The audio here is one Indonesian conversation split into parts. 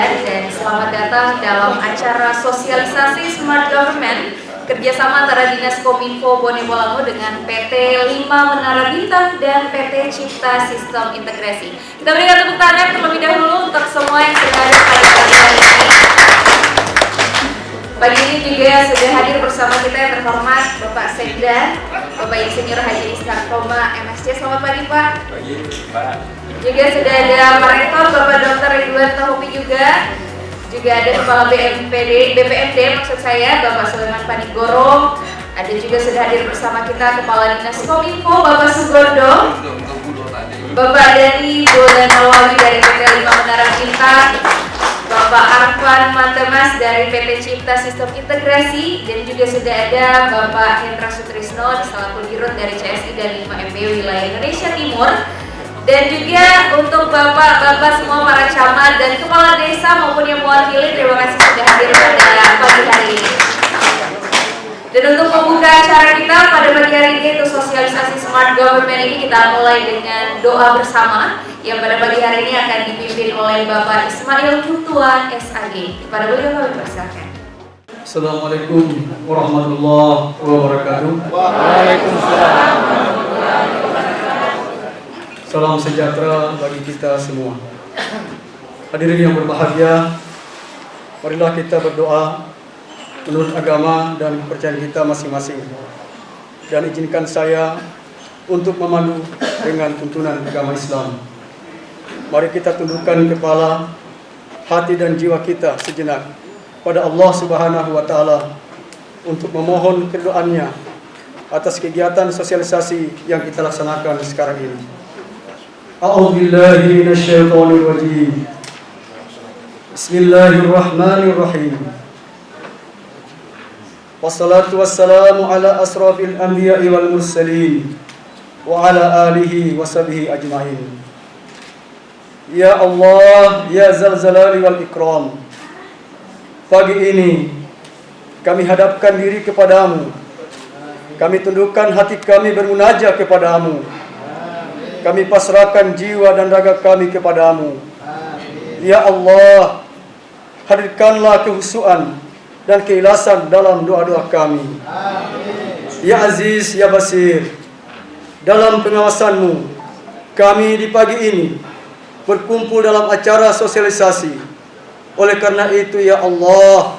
sekalian, dan selamat datang dalam acara sosialisasi Smart Government kerjasama antara Dinas Kominfo Bone Bolango dengan PT 5 Menara Bintang dan PT Cipta Sistem Integrasi. Kita berikan tepuk tangan terlebih dahulu untuk semua yang sudah hadir pada pagi hari ini. Pagi ini juga sudah hadir bersama kita yang terhormat Bapak Sekda, Bapak Insinyur Haji Ishak Roma MSc. Selamat pagi Pak. Pagi Pak. Juga sudah ada Pak Rektor Bapak Dr. Ridwan Tahupi juga ada Kepala BPMD maksud saya Bapak Sulaiman Panigoro. Ada juga sudah hadir bersama kita Kepala Dinas Kominfo Bapak Sugondo, Bapak Dani Bolan Alwawi dari PT 5 Menara Bintang, Bapak Arfan Matemas dari PT Cipta Sistem Integrasi, dan juga sudah ada Bapak Hendra Sutrisno selaku Dirut dari CSI dan 5MB Wilayah Indonesia Timur, dan juga untuk bapak-bapak semua para camat dan kepala desa maupun yang mewakili, terima kasih sudah hadir pada pagi hari ini. Dan untuk membuka acara kita pada pagi hari ini untuk sosialisasi Smart Government ini, kita mulai dengan doa bersama yang pada pagi hari ini akan dipimpin oleh Bapak Ismail Tutua SAG. Kepada beliau kami persilakan. Assalamualaikum warahmatullahi wabarakatuh. Waalaikumsalam. Salam sejahtera bagi kita semua. Hadirin yang berbahagia, marilah kita berdoa menurut agama dan kepercayaan kita masing-masing. Dan izinkan saya untuk memandu dengan tuntunan agama Islam. Mari kita tundukkan kepala, hati dan jiwa kita sejenak pada Allah Subhanahu wa Ta'ala untuk memohon keridhaannya atas kegiatan sosialisasi yang kita laksanakan sekarang ini. A'udzubillahi minasyaitonir rajim. Bismillahirrahmanirrahim. Wassalatu wassalamu ala asrafil anbiya'i wal mursalin wa ala alihi wa sahbihi ajma'in. Ya Allah, ya Zal Jalali wal Ikram, pagi ini kami hadapkan diri kepadamu, kami tundukkan hati kami bermunajat kepadamu, kami pasrahkan jiwa dan raga kami kepadamu. Ya Allah, hadirkanlah kehusuan dan keikhlasan dalam doa-doa kami. Ya Aziz, Ya Basir, dalam pengawasanmu kami di pagi ini berkumpul dalam acara sosialisasi. Oleh karena itu ya Allah,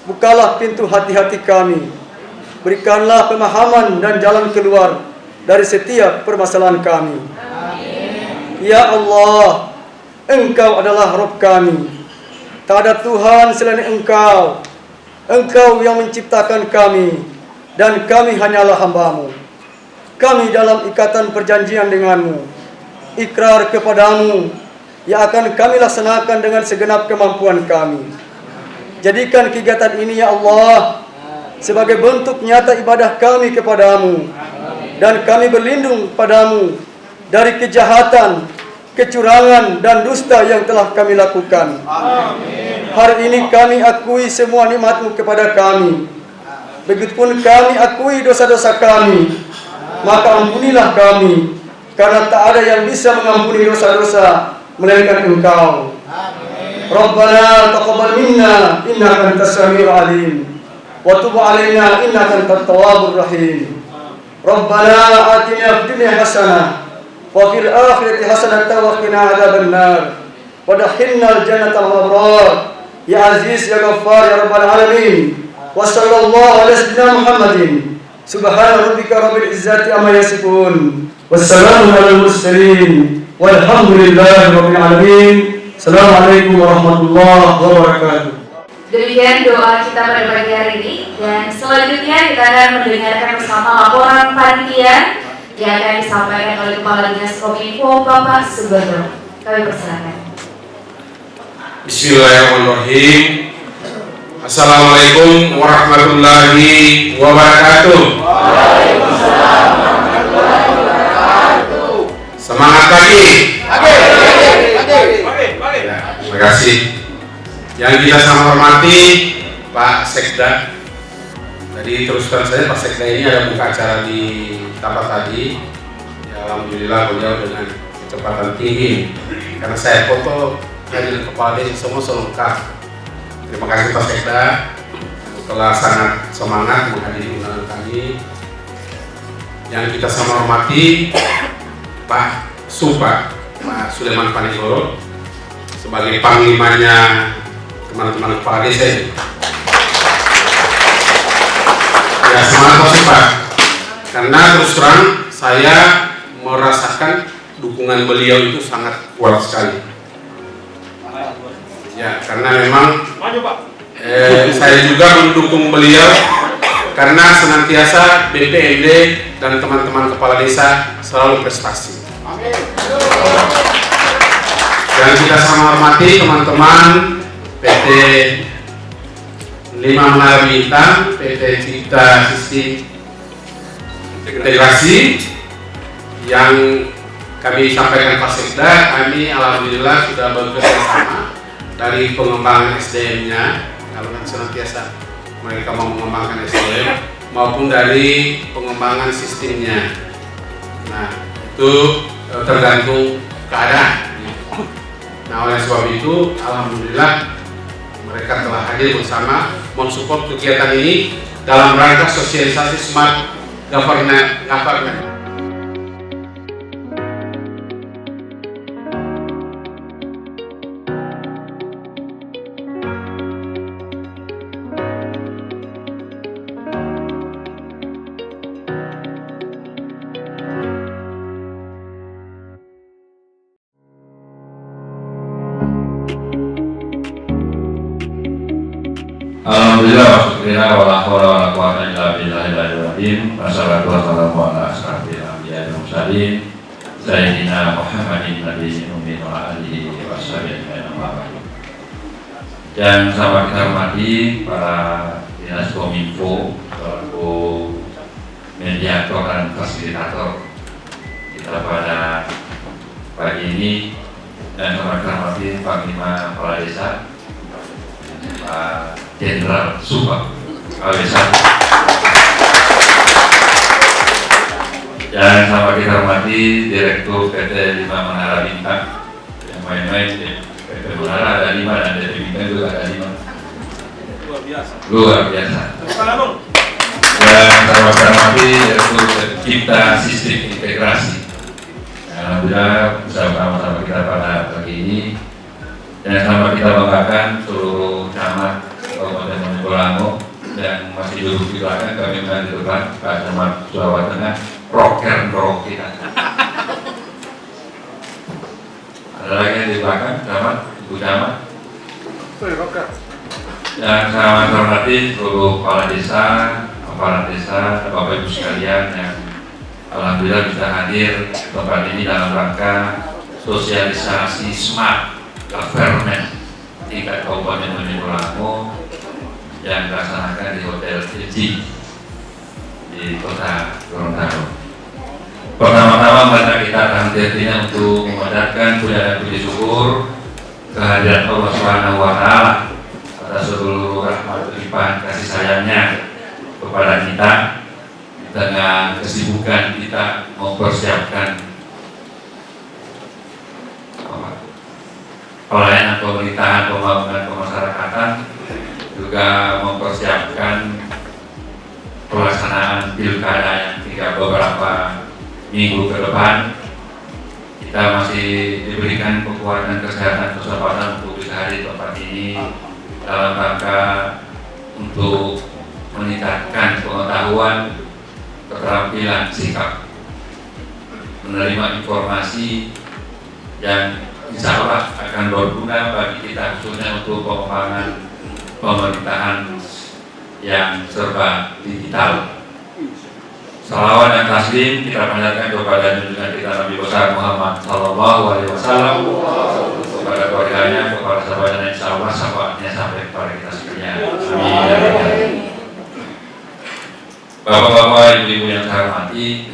bukalah pintu hati-hati kami, berikanlah pemahaman dan jalan keluar dari setiap permasalahan kami. Ya Allah, Engkau adalah Rabb kami, tak ada Tuhan selain Engkau. Engkau yang menciptakan kami, dan kami hanyalah hamba-Mu. Kami dalam ikatan perjanjian denganmu, ikrar kepadamu yang akan kami laksanakan dengan segenap kemampuan kami. Jadikan kegiatan ini ya Allah sebagai bentuk nyata ibadah kami kepadamu, dan kami berlindung padamu dari kejahatan, kecurangan dan dusta yang telah kami lakukan. Hari ini kami akui semua nikmat-Mu kepada kami. Begitupun kami akui dosa-dosa kami, maka ampunilah kami, karena tak ada yang bisa mengampuni dosa-dosa melainkan Engkau. Rabbana taqabbal minna innaka antas samiul alim wa tub alaina innaka antat tawwabur rahim. Rabbana atina fid dunya hasanah wa fil akhirati hasanah wa qina adzabannar wa dakhilna al-jannata al-abrar. Ya Aziz ya Ghaffar ya Rabbal alamin. Wa sallallahu ala sayyidina Muhammadin. Subhana rabbika rabbil izzati amma yasifun. Wassalamu alal mursalin. Walhamdulillahi rabbil alamin. Assalamualaikum warahmatullahi wabarakatuh. Demikian doa kita pada pagi hari ini, dan selanjutnya kita akan mendengarkan bersama laporan panitia yang akan disampaikan oleh Kepala Dinas Kominfo Bapak Sugondo. Kami persilakan. Bismillahirrahmanirrahim. Assalamualaikum warahmatullahi wabarakatuh. Waalaikumsalam warahmatullahi wabarakatuh. Semangat pagi. Terima kasih. Yang kita sangat hormati Pak Sekda. Tadi teruskan saya Pak Sekda ini ada buka acara di tempat tadi. Ya, alhamdulillah beliau dengan kecepatan tinggi. Karena saya foto hadir kepala desa semua selengkap. Terima kasih Pak Sekda telah sangat semangat menghadiri undangan kami. Yang kita sama hormati Pak Supa, Pak Sulaiman Panigoro sebagai panglimanya teman-teman kepala desa ini. Ya, semangat Pak Supa, karena terus terang saya merasakan dukungan beliau itu sangat kuat sekali. Ya, karena memang saya juga mendukung beliau karena senantiasa BPMD dan teman-teman kepala desa selalu prestasi. Dan kita sama hormati teman-teman PT 5 Menara Bintang, PT Cipta Sistem Integrasi yang kami sampaikan Pak Sekda, kami alhamdulillah sudah bekerja sama dari pengembangan SDM-nya, kalau kan senantiasa mereka mau mengembangkan SDM maupun dari pengembangan sistemnya. Nah, itu tergantung keadaan. Nah, oleh sebab itu alhamdulillah mereka telah hadir bersama mensupport kegiatan ini dalam rangka sosialisasi smart government. Alhamdulillah wassyukrina wala haula wala quwwata illa billahil azim. Wassalatu wassalamu ala asyrafil anbiya'i wal mursalin sayyidina Muhammadin nabiyil ummi wa alihi washabihi ajma'in. Yang sama kita hormati para dinas kominfo, selaku mediator dan fasilitator kita pada pagi ini, dan sama kita hormati Panglima Kepala Desa Pak Jenderal Supa Alisa. Dan sama kita hormati Direktur PT 5 Menara Bintang, yang main-main di PT Menara ada 5 dan PT Bintang juga ada 5. Luar biasa. Dan sama kita hormati Direktur Cipta Sistem Integrasi. Alhamdulillah bersama-sama kita pada pagi ini. Dan sama kita banggakan seluruh camat Kabupaten Mojokerto dan masih duduk di belakang, kami di depan Pak Camat Sulawesi Tengah, rocker kita. Ada lagi yang di belakang, camat, ibu camat. Dan saya hormati seluruh kepala desa, aparat desa, Bapak Ibu sekalian yang alhamdulillah bisa hadir di tempat ini dalam rangka sosialisasi smart government tingkat Kabupaten Mojokerto yang dilaksanakan di Hotel Fiji di Kota Gorontalo. Pertama-tama mari kita tampilnya untuk memanjatkan puja dan puji syukur kehadiran Allah Subhanahu wa Ta'ala atas seluruh rahmat limpahan kasih sayangnya kepada kita dengan kesibukan kita mempersiapkan pelayanan pemerintahan, pembangunan kemasyarakatan, juga mempersiapkan pelaksanaan pilkada yang tinggal beberapa minggu ke depan. Kita masih diberikan kekuatan kesehatan kesempatan untuk bisa hadir di tempat ini dalam rangka untuk meningkatkan pengetahuan, keterampilan, sikap menerima informasi yang insya Allah akan berguna bagi kita, khususnya untuk pengembangan pemerintahan yang serba digital. Salawat dan taslim kita panjatkan kepada junjungan kita Nabi besar Muhammad Sallallahu Alaihi Wasallam, kepada keluarganya, kepada sahabatnya, insya Allah syafaatnya sampai kepada kita sekalian. Amin. Bapak-bapak, ibu-ibu yang saya hormati,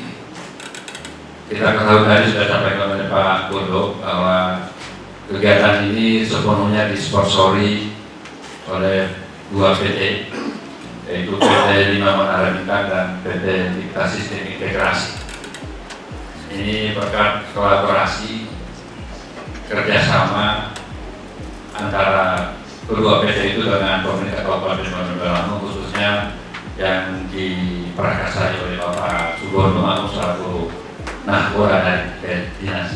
kita ketahui tadi sudah sampaikan oleh Pak Bondo bahwa kegiatan ini sepenuhnya disponsori oleh 2 PT, yaitu PT 5 Menara Bintang dan PT Cipta Sistem Integrasi. Ini berkat kolaborasi kerjasama antara kedua PT itu dengan pemerintah Kabupaten Bandar Lampung, khususnya yang diprakarsai oleh Bapak Sugondo Agung selaku Nahkora dari dinas.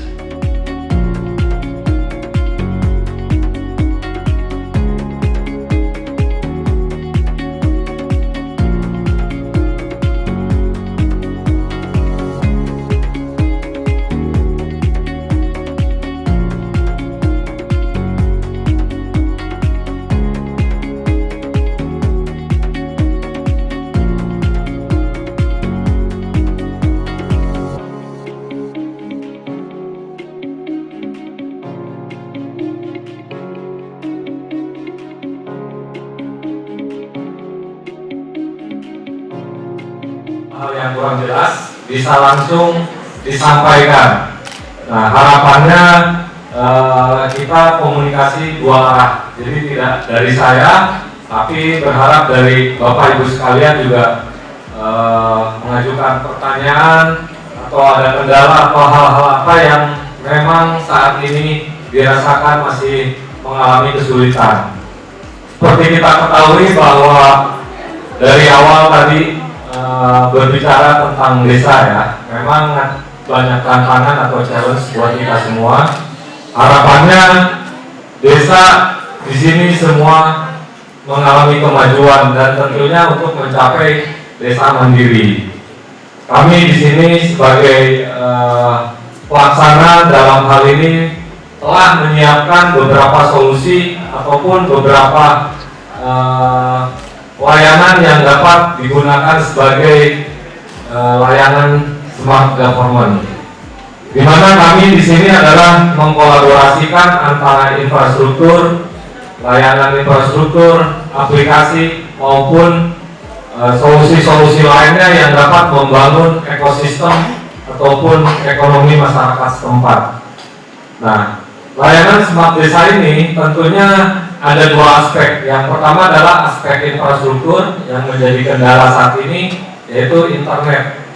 Hal yang kurang jelas bisa langsung disampaikan. Nah, harapannya kita komunikasi dua arah. Jadi tidak dari saya, tapi berharap dari Bapak Ibu sekalian juga mengajukan pertanyaan atau ada kendala atau hal-hal apa yang memang saat ini dirasakan masih mengalami kesulitan. Seperti kita ketahui bahwa dari awal tadi berbicara tentang desa ya, memang banyak tantangan atau challenge buat kita semua. Harapannya desa di sini semua mengalami kemajuan dan tentunya untuk mencapai desa mandiri. Kami di sini sebagai pelaksana dalam hal ini telah menyiapkan beberapa solusi ataupun beberapa layanan yang dapat digunakan sebagai layanan smart government, di mana kami di sini adalah mengkolaborasikan antara infrastruktur, layanan infrastruktur, aplikasi maupun solusi-solusi lainnya yang dapat membangun ekosistem ataupun ekonomi masyarakat setempat. Nah, layanan smart desa ini tentunya ada dua aspek. Yang pertama adalah aspek infrastruktur yang menjadi kendala saat ini, yaitu internet.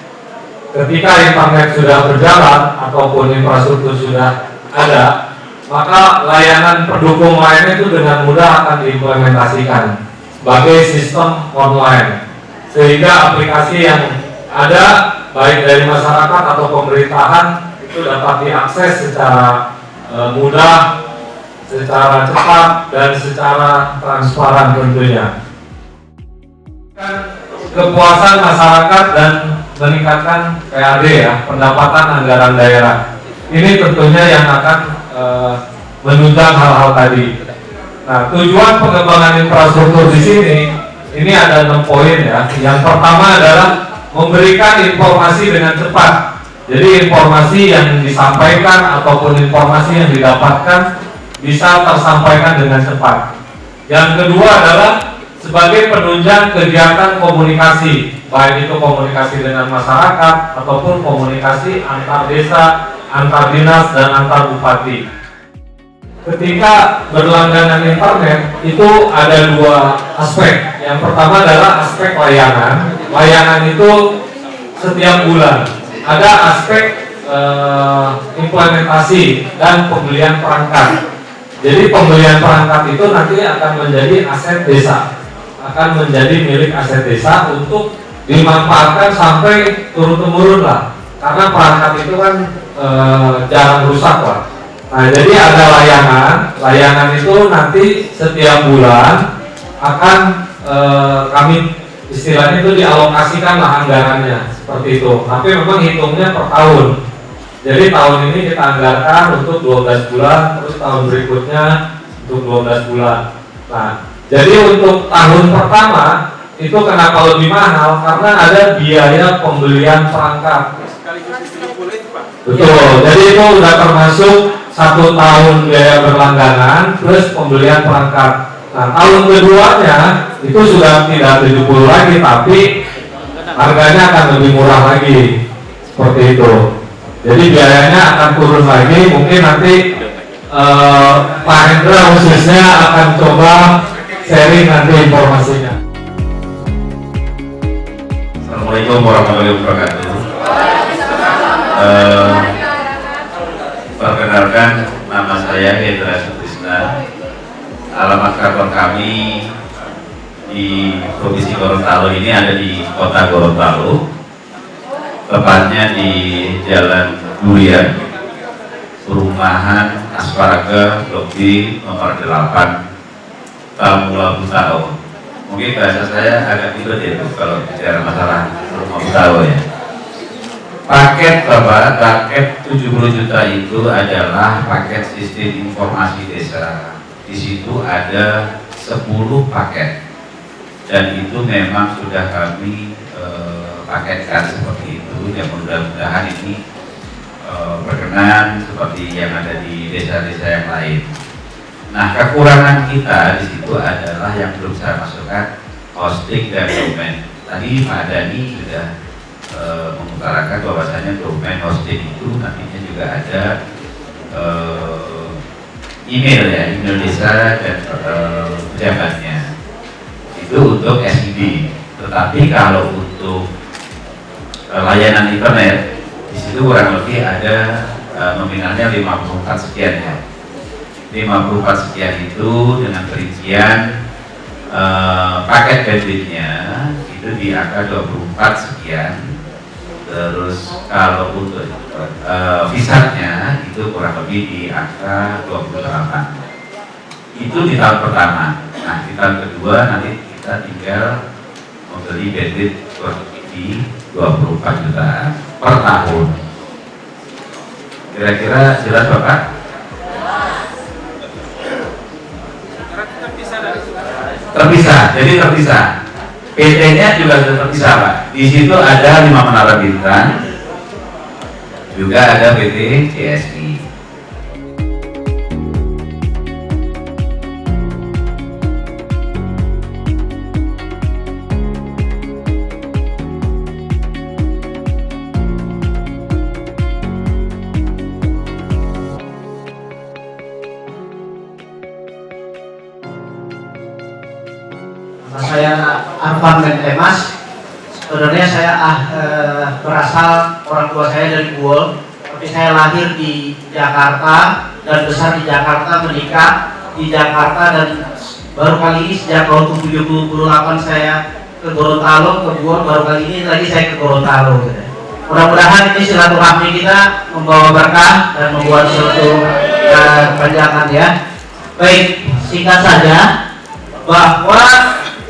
Ketika internet sudah berjalan ataupun infrastruktur sudah ada, maka layanan pendukung lainnya itu dengan mudah akan diimplementasikan sebagai sistem online, sehingga aplikasi yang ada baik dari masyarakat atau pemerintahan itu dapat diakses secara mudah, secara cepat dan secara transparan tentunya. Kepuasan masyarakat dan meningkatkan PAD ya, pendapatan anggaran daerah. Ini tentunya yang akan menunjang hal-hal tadi. Nah, tujuan pengembangan infrastruktur di sini ini ada 6 poin ya. Yang pertama adalah memberikan informasi dengan cepat. Jadi informasi yang disampaikan ataupun informasi yang didapatkan bisa tersampaikan dengan cepat. Yang kedua adalah sebagai penunjang kegiatan komunikasi, baik itu komunikasi dengan masyarakat ataupun komunikasi antar desa, antar dinas dan antar bupati. Ketika berlangganan internet itu ada dua aspek. Yang pertama adalah aspek layanan. Layanan itu setiap bulan. Ada aspek implementasi dan pembelian perangkat. Jadi pembelian perangkat itu nanti akan menjadi aset desa, akan menjadi milik aset desa untuk dimanfaatkan sampai turun-temurun lah. Karena perangkat itu kan jarang rusak lah. Nah, jadi ada layanan itu nanti setiap bulan akan kami istilahnya itu dialokasikan lah anggarannya seperti itu. Tapi memang hitungnya per tahun. Jadi tahun ini kita anggarkan untuk 12 bulan, terus tahun berikutnya untuk 12 bulan. Nah, jadi untuk tahun pertama itu kenapa lebih mahal? Karena ada biaya pembelian perangkat. Betul. Jadi itu udah termasuk 1 tahun biaya berlangganan plus pembelian perangkat. Nah, tahun keduanya itu sudah tidak 70 lagi, tapi harganya akan lebih murah lagi, seperti itu. Jadi biayanya akan turun lagi. Mungkin nanti Pak Hendra khususnya akan coba sharing nanti informasinya. Assalamualaikum warahmatullahi wabarakatuh. Perkenalkan, nama saya Hendra Sutisna, alamat kantor kami di Provinsi Gorontalo ini ada di Kota Gorontalo, tepatnya di Jalan Durian, Perumahan Asparaga, Blok B nomor 8, Tamula Butao. Mungkin bahasa saya agak ribet ya kalau bicara masalah rumah Butao ya. Paket Bapak, paket 70 juta itu adalah paket sistem informasi desa. Di situ ada 10 paket dan itu memang sudah kami paketkan seperti itu. Ya mudah-mudahan ini berkenan seperti yang ada di desa-desa yang lain. Nah, kekurangan kita di situ adalah yang belum saya masukkan hosting dan domain. Tadi Pak Dhani sudah mengutarakan bahwasanya domain hosting itu nantinya juga ada email ya, email desa dan pejabatnya itu untuk SID. Tetapi kalau untuk layanan internet di situ kurang lebih ada nominalnya 54 sekian ya. 54 sekian itu dengan perincian paket bandwidthnya itu di angka 24 sekian. Terus kalau untuk visatnya itu kurang lebih di angka 28. Itu di tahun pertama. Nah, di tahun kedua nanti kita tinggal membeli bandwidth kurang lebih di 24 juta per tahun. Kira-kira jelas Bapak? Terpisah, jadi terpisah. PT-nya juga sudah terpisah Pak. Di situ ada 5 menara bintang, juga ada PT CSI. Saya Arfan Mentemas. Sebenarnya saya berasal, orang tua saya dari Buol, tapi saya lahir di Jakarta dan besar di Jakarta, menikah di Jakarta, dan baru kali ini sejak tahun 78 saya ke Gorontalo, ke Buol, baru kali ini lagi saya ke Gorontalo. Gitu. Mudah-mudahan ini silaturahmi kita membawa berkah dan membuat suatu kepanjangan ya. Baik, singkat saja bahwa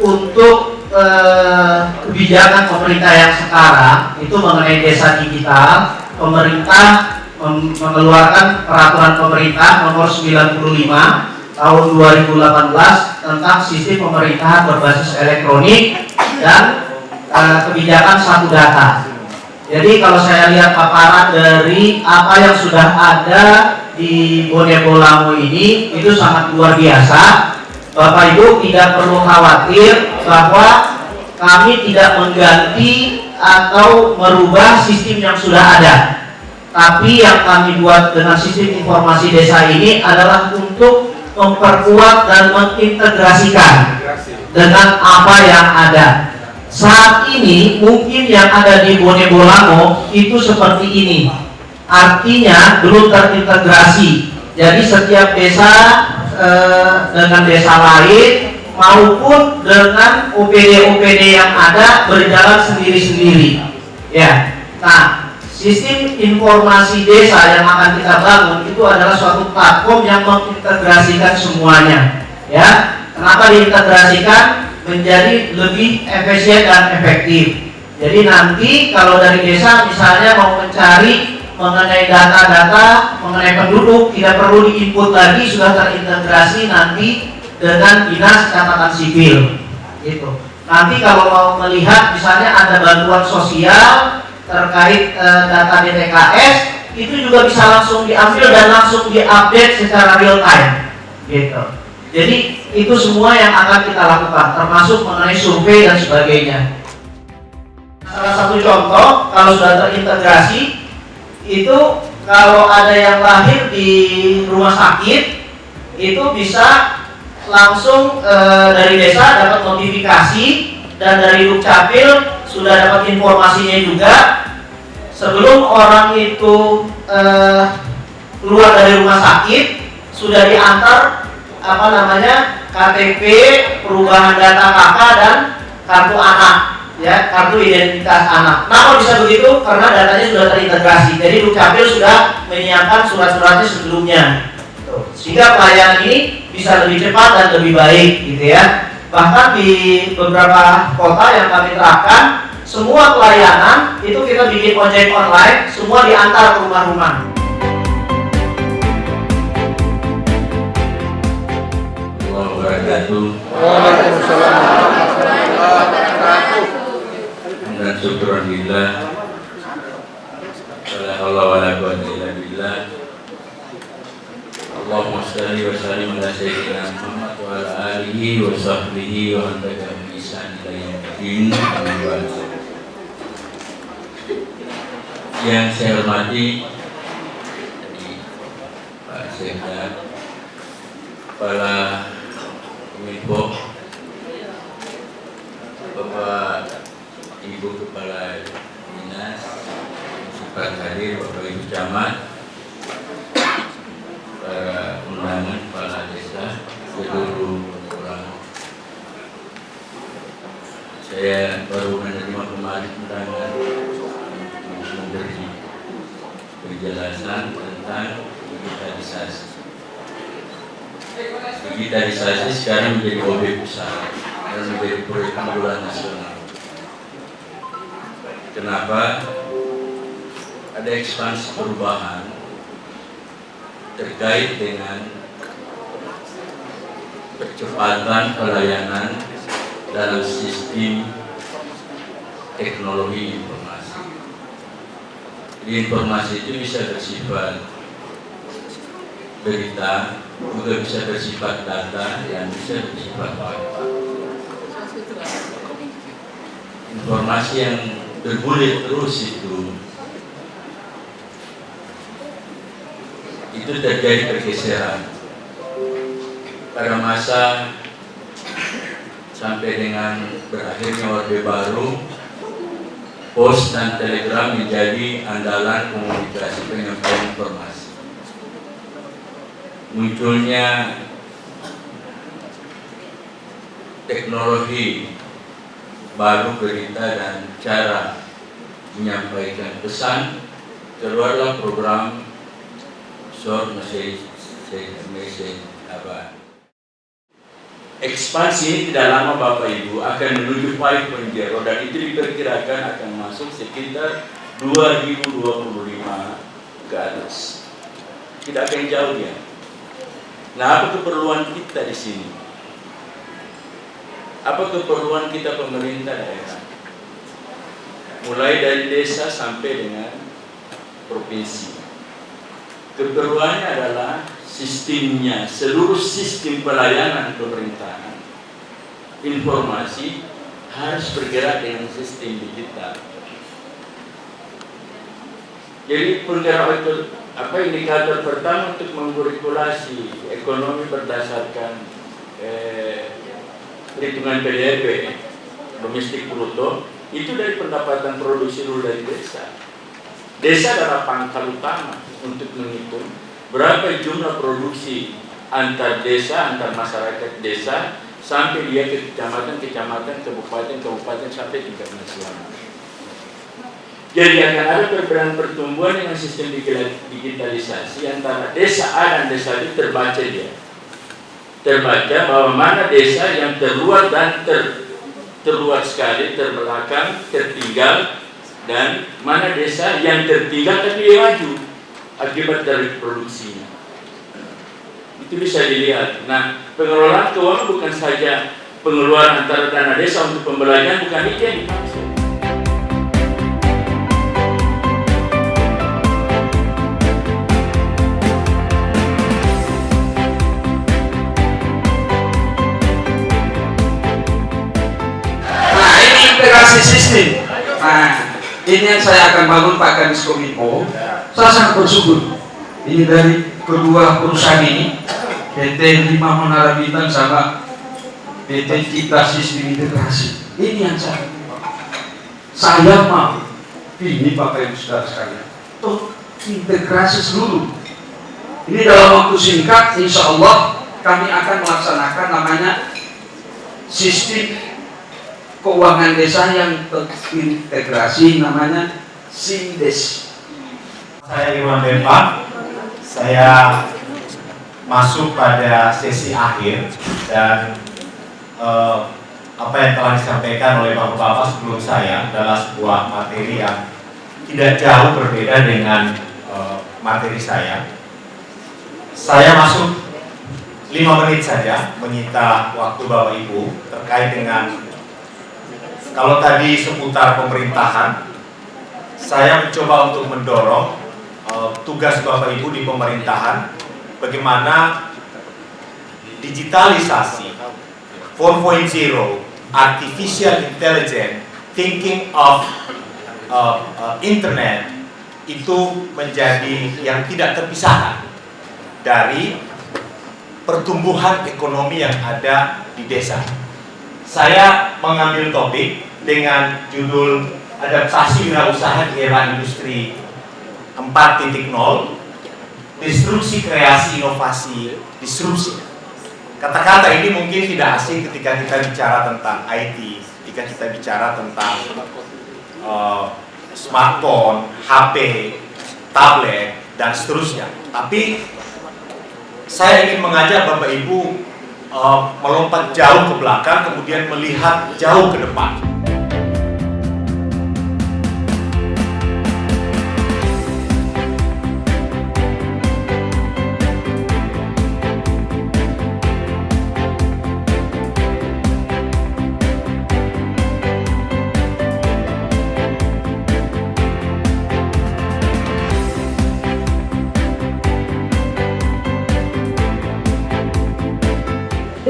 untuk kebijakan pemerintah yang sekarang itu mengenai desa digital, pemerintah mengeluarkan peraturan pemerintah nomor 95 tahun 2018 tentang sistem pemerintahan berbasis elektronik dan kebijakan satu data. Jadi kalau saya lihat paparan dari apa yang sudah ada di Bonebolango ini itu sangat luar biasa. Bapak Ibu tidak perlu khawatir bahwa kami tidak mengganti atau merubah sistem yang sudah ada. Tapi yang kami buat dengan sistem informasi desa ini adalah untuk memperkuat dan mengintegrasikan dengan apa yang ada. Saat ini mungkin yang ada di Bonebolango itu seperti ini. Artinya belum terintegrasi. Jadi setiap desa dengan desa lain maupun dengan OPD-OPD yang ada berjalan sendiri-sendiri. Ya. Nah, sistem informasi desa yang akan kita bangun itu adalah suatu platform yang mengintegrasikan semuanya. Ya. Kenapa diintegrasikan? Menjadi lebih efisien dan efektif. Jadi nanti kalau dari desa misalnya mau mencari mengenai data-data mengenai penduduk tidak perlu diinput lagi, sudah terintegrasi nanti dengan dinas catatan sipil gitu. Nanti kalau mau melihat misalnya ada bantuan sosial terkait data DTKS itu juga bisa langsung diambil dan langsung diupdate secara real time gitu. Jadi itu semua yang akan kita lakukan termasuk mengenai survei dan sebagainya. Salah satu contoh kalau sudah terintegrasi itu kalau ada yang lahir di rumah sakit itu bisa langsung dari desa dapat notifikasi dan dari Dukcapil sudah dapat informasinya juga sebelum orang itu keluar dari rumah sakit sudah diantar KTP, perubahan data kakak dan kartu anak, ya, kartu identitas anak. Kenapa bisa begitu? Karena datanya sudah terintegrasi. Jadi Dukcapil sudah menyiapkan surat-suratnya sebelumnya, sehingga pelayanan ini bisa lebih cepat dan lebih baik, gitu ya. Bahkan di beberapa kota yang kami terapkan, semua pelayanan itu kita bikin ojek online, semua diantar ke rumah-rumah. Waalaikumsalam. Dan syukurillah, wala haula wala quwwata illa billah. Allahumma shalli wa sallim ala sayyidina Muhammad wa ala alihi wa sahbihi wa man tabi'ahum bi ihsan ila yaumil din. Yang saya hormati Pak Sekda, Kepala Kominfo, Bapak Ibu Kepala Dinas, sempat hadir Bapak Ibu Camat, para undangan kepala desa, seluruh orang. Saya baru menerima kemarin undangan memberi penjelasan tentang digitalisasi. Digitalisasi sekarang menjadi objek usaha dan menjadi proyek unggulan nasional. Kenapa? Ada ekspansi perubahan terkait dengan percepatan pelayanan dalam sistem teknologi informasi. Jadi informasi itu bisa bersifat berita, juga bisa bersifat data, yang bisa bersifat fakta. Informasi yang bergulir terus itu terjadi pergeseran pada masa sampai dengan berakhirnya Orde Baru. Pos dan telegram menjadi andalan komunikasi penyampaian informasi. Munculnya teknologi baru, berita dan cara menyampaikan pesan, keluarlah program short message apa. Ekspansi ini tidak lama Bapak Ibu akan menuju 5.0 dan itu diperkirakan akan masuk sekitar 2025 ke atas. Tidak akan jauh ya. Nah, apa keperluan kita di sini? Apa keperluan kita pemerintah daerah? Mulai dari desa sampai dengan provinsi. Keperluannya adalah sistemnya, seluruh sistem pelayanan pemerintahan, informasi harus bergerak dengan sistem digital. Jadi penggerak itu indikator pertama untuk mengkurkulasi ekonomi berdasarkan perhitungan PDB domestik bruto itu dari pendapatan produksi dulu dari desa. Desa adalah pangkal utama untuk menghitung berapa jumlah produksi antar desa, antar masyarakat desa, sampai dia ke kecamatan, kabupaten, sampai tingkat nasional. Jadi akan ada perbedaan pertumbuhan dengan sistem digitalisasi antara desa A dan desa B terbaca dia. Terbaca bahwa mana desa yang terluar dan terluar sekali, terbelakang, tertinggal, dan mana desa yang tertinggal tapi dia maju akibat dari produksinya. Itu bisa dilihat. Nah, pengelolaan keuangan bukan saja pengeluaran antara dana desa untuk pembelajaran, bukan itu yang dimaksud. Nah, ini integrasi sistem. Nah, ini yang saya akan bangun Pak Kadis Kominfo. Saya sangat bersyukur ini dari kedua perusahaan ini, PT 5 Menara Bintang sama PT Citra Sistem Integrasi. Ini yang saya mau ini Bapak Ibu Saudara sekalian, untuk integrasi seluruh. Ini dalam waktu singkat, insya Allah kami akan melaksanakan namanya sistem keuangan desa yang terintegrasi, namanya SIMDES. Saya Irwan Dempa, saya masuk pada sesi akhir dan apa yang telah disampaikan oleh Bapak-Bapak sebelum saya adalah sebuah materi yang tidak jauh berbeda dengan materi saya. Saya masuk 5 menit saja menyita waktu Bapak Ibu terkait dengan, kalau tadi seputar pemerintahan, saya mencoba untuk mendorong tugas Bapak Ibu di pemerintahan, bagaimana digitalisasi 4.0, artificial intelligence, thinking of internet itu menjadi yang tidak terpisahkan dari pertumbuhan ekonomi yang ada di desa. Saya mengambil topik dengan judul Adaptasi Wirausaha di Era Industri 4.0, Disrupsi Kreasi Inovasi Disrupsi. Kata-kata ini mungkin tidak asing ketika kita bicara tentang IT, ketika kita bicara tentang smartphone, HP, tablet, dan seterusnya. Tapi saya ingin mengajak Bapak Ibu melompat jauh ke belakang, kemudian melihat jauh ke depan.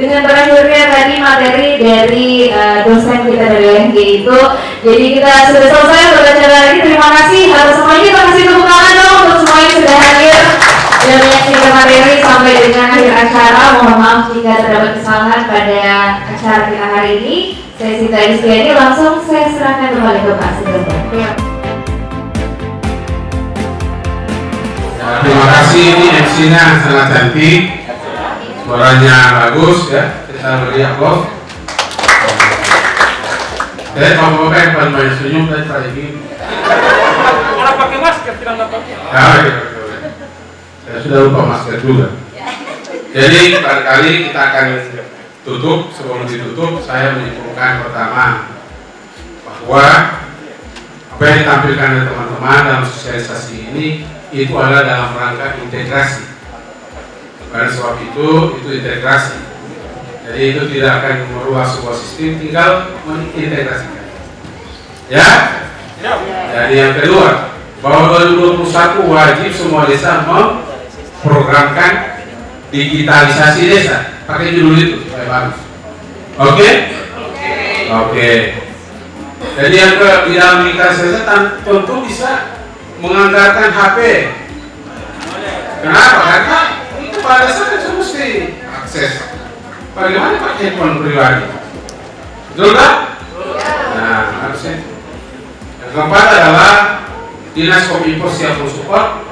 Dengan berakhirnya tadi materi dari dosen kita dari UNG itu, jadi kita sudah selesai untuk acara ini. Terima kasih atas semuanya. Kita kasih tepuk tangan dong untuk semuanya yang sudah hadir dan menyaksikan materi sampai dengan akhir acara. Mohon maaf jika terdapat kesalahan pada acara kita hari ini. Saya Sita Rizkyani, langsung saya serahkan kembali ke Pak Sugeng. Terima kasih, ini MC-nya sangat cantik, suaranya bagus ya, kita beri aplaus. Saya mau pakai bukan main senyum dan lagi. Orang pakai masker tidak dapat. Saya sudah lupa masker juga. Jadi barangkali kita akan tutup. Sebelum ditutup, saya menyimpulkan pertama bahwa apa yang ditampilkan oleh teman-teman dalam sosialisasi ini itu adalah dalam rangka integrasi. Pada sebab itu integrasi. Jadi itu tidak akan merubah sebuah sistem, tinggal mengintegrasikan. Ya? Jadi yang kedua, bahwa 2021 wajib semua desa memprogramkan digitalisasi desa. Pakai judul itu supaya bagus. Oke? Oke. Jadi yang di dalam digitalisasi tentu bisa menganggarkan HP. Kenapa? Karena itu pada saat itu mesti akses. Bagaimana pakai handphone pribadi? Betul kan? Nah, harusnya. Yang keempat adalah Dinas Kominfo siap mensupport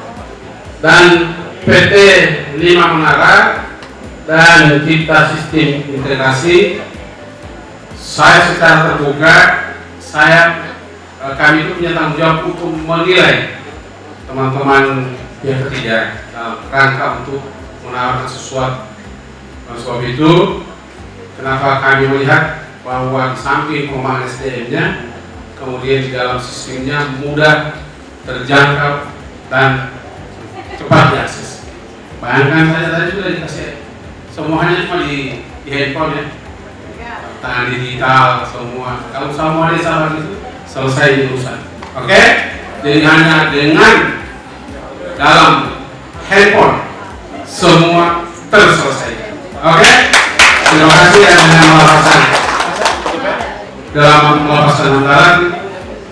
dan PT 5 Menara dan Cipta Sistem Integrasi. Saya secara terbuka, kami itu punya tanggung jawab untuk menilai teman-teman pihak ketiga dalam rangka untuk menawarkan sesuatu. Oleh sebab itu, kenapa kami melihat bahwa di samping pengembangan SDM-nya, kemudian di dalam sistemnya mudah terjangkau dan cepat diakses. Bayangkan saja tadi sudah dikasih, semuanya cuma di handphone ya, tangan digital semua. Kalau semua desa begitu, selesai urusan. Oke? Jadi hanya dengan dalam handphone semua terselesaikan. Oke? Terima kasih dan dengan melepasan anggaran,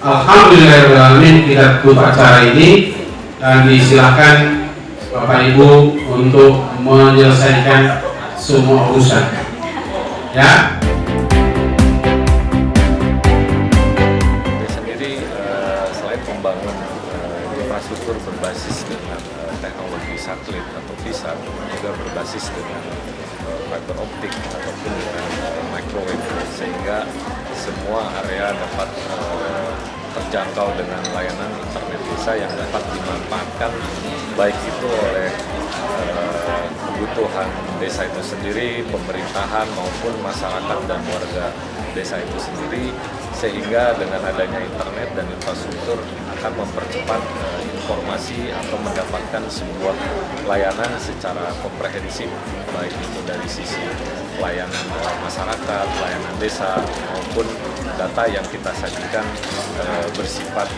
alhamdulillahirrahmanirrahim kita tutup acara ini dan disilakan Bapak Ibu untuk menyelesaikan semua urusan. Ya. Selain membangun infrastruktur berbasis dengan teknologi satelit atau VISAT, juga berbasis dengan fiber optik ataupun dengan microwave, sehingga semua area dapat terjangkau dengan layanan internet desa yang dapat dimanfaatkan baik itu oleh kebutuhan desa itu sendiri, pemerintahan maupun masyarakat dan warga desa itu sendiri, sehingga dengan adanya internet dan infrastruktur akan mempercepat informasi atau mendapatkan sebuah layanan secara komprehensif, baik itu dari sisi layanan masyarakat, layanan desa maupun data yang kita sajikan bersifat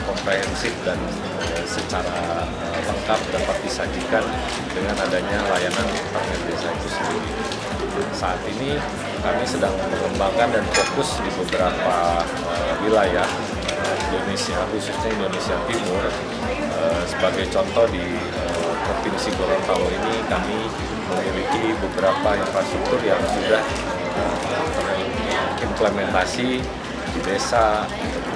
komprehensif dan secara lengkap dapat disajikan dengan adanya layanan internet desa itu sendiri. Saat ini kami sedang mengembangkan dan fokus di beberapa wilayah Indonesia, khususnya Indonesia Timur. Sebagai contoh di Provinsi Gorontalo ini kami memiliki beberapa infrastruktur yang sudah terimplementasi di desa,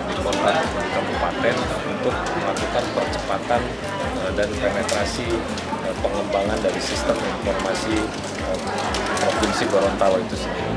di kota, di kabupaten untuk melakukan percepatan dan penetrasi pengembangan dari sistem informasi Provinsi Gorontalo itu sendiri.